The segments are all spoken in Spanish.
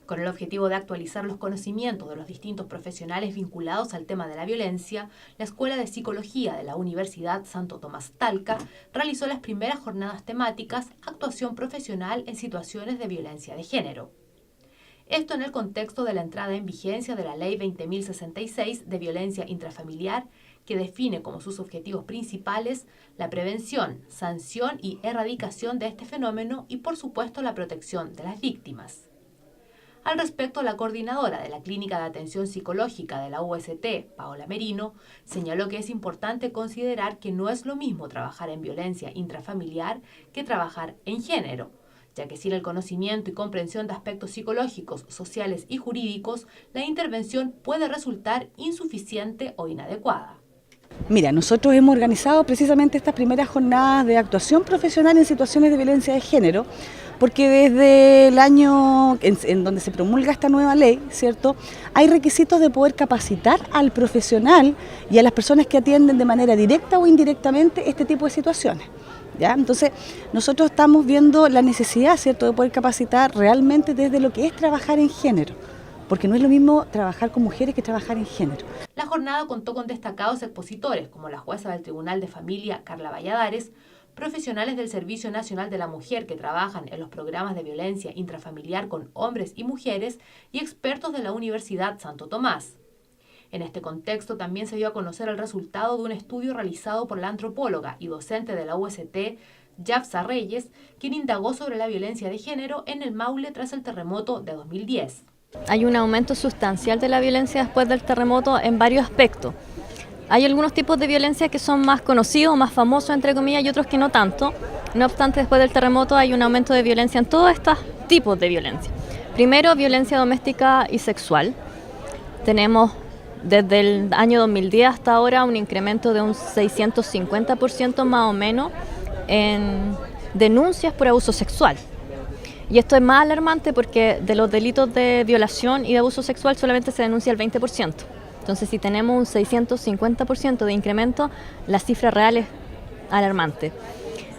Con el objetivo de actualizar los conocimientos de los distintos profesionales vinculados al tema de la violencia, la Escuela de Psicología de la Universidad Santo Tomás Talca realizó las primeras jornadas temáticas Actuación profesional en situaciones de violencia de género. Esto en el contexto de la entrada en vigencia de la Ley 20.066 de violencia intrafamiliar, que define como sus objetivos principales la prevención, sanción y erradicación de este fenómeno y, por supuesto, la protección de las víctimas. Al respecto, la coordinadora de la Clínica de Atención Psicológica de la UST, Paola Merino, señaló que es importante considerar que no es lo mismo trabajar en violencia intrafamiliar que trabajar en género, ya que sin el conocimiento y comprensión de aspectos psicológicos, sociales y jurídicos, la intervención puede resultar insuficiente o inadecuada. Mira, nosotros hemos organizado precisamente estas primeras jornadas de actuación profesional en situaciones de violencia de género, porque desde el año en donde se promulga esta nueva ley, ¿cierto?, hay requisitos de poder capacitar al profesional y a las personas que atienden de manera directa o indirectamente este tipo de situaciones. ¿Ya? Entonces, nosotros estamos viendo la necesidad, ¿cierto?, de poder capacitar realmente desde lo que es trabajar en género, porque no es lo mismo trabajar con mujeres que trabajar en género. La jornada contó con destacados expositores, como la jueza del Tribunal de Familia, Carla Valladares, profesionales del Servicio Nacional de la Mujer que trabajan en los programas de violencia intrafamiliar con hombres y mujeres y expertos de la Universidad Santo Tomás. En este contexto también se dio a conocer el resultado de un estudio realizado por la antropóloga y docente de la UST, Yafsa Reyes, quien indagó sobre la violencia de género en el Maule tras el terremoto de 2010. Hay un aumento sustancial de la violencia después del terremoto en varios aspectos. Hay algunos tipos de violencia que son más conocidos, más famosos, entre comillas, y otros que no tanto. No obstante, después del terremoto hay un aumento de violencia en todos estos tipos de violencia. Primero, violencia doméstica y sexual. Tenemos desde el año 2010 hasta ahora un incremento de un 650% más o menos en denuncias por abuso sexual. Y esto es más alarmante porque de los delitos de violación y de abuso sexual solamente se denuncia el 20%. Entonces, si tenemos un 650% de incremento, la cifra real es alarmante.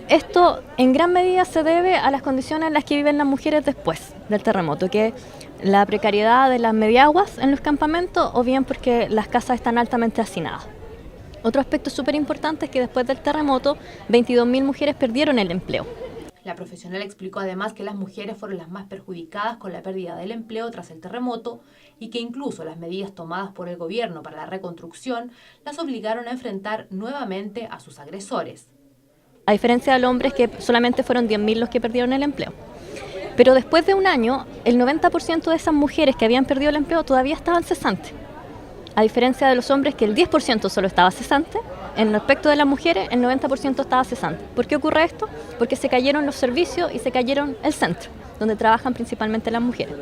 Esto en gran medida se debe a las condiciones en las que viven las mujeres después del terremoto, que es la precariedad de las mediaguas en los campamentos o bien porque las casas están altamente hacinadas. Otro aspecto súper importante es que después del terremoto, 22.000 mujeres perdieron el empleo. La profesional explicó además que las mujeres fueron las más perjudicadas con la pérdida del empleo tras el terremoto y que incluso las medidas tomadas por el gobierno para la reconstrucción las obligaron a enfrentar nuevamente a sus agresores. A diferencia de los hombres, que solamente fueron 10.000 los que perdieron el empleo. Pero después de un año, el 90% de esas mujeres que habían perdido el empleo todavía estaban cesantes. A diferencia de los hombres, que el 10% solo estaba cesante, en respecto de las mujeres, el 90% estaba cesante. ¿Por qué ocurre esto? Porque se cayeron los servicios y se cayeron el centro, donde trabajan principalmente las mujeres.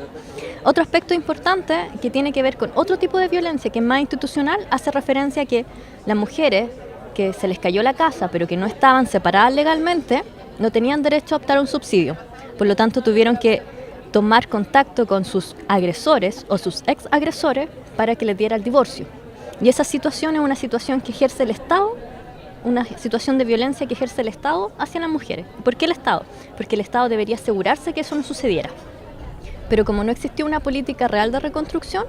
Otro aspecto importante que tiene que ver con otro tipo de violencia, que es más institucional, hace referencia a que las mujeres que se les cayó la casa, pero que no estaban separadas legalmente, no tenían derecho a optar a un subsidio. Por lo tanto, tuvieron que tomar contacto con sus agresores o sus ex agresores para que les diera el divorcio. Y esa situación es una situación que ejerce el Estado, una situación de violencia que ejerce el Estado hacia las mujeres. ¿Por qué el Estado? Porque el Estado debería asegurarse que eso no sucediera. Pero como no existió una política real de reconstrucción,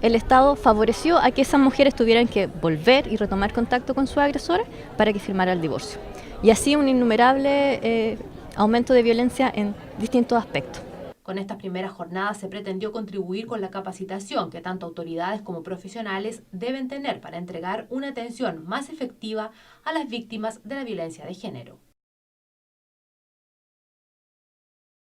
el Estado favoreció a que esas mujeres tuvieran que volver y retomar contacto con sus agresores para que firmara el divorcio. Y así un innumerable aumento de violencia en distintos aspectos. Con estas primeras jornadas se pretendió contribuir con la capacitación que tanto autoridades como profesionales deben tener para entregar una atención más efectiva a las víctimas de la violencia de género.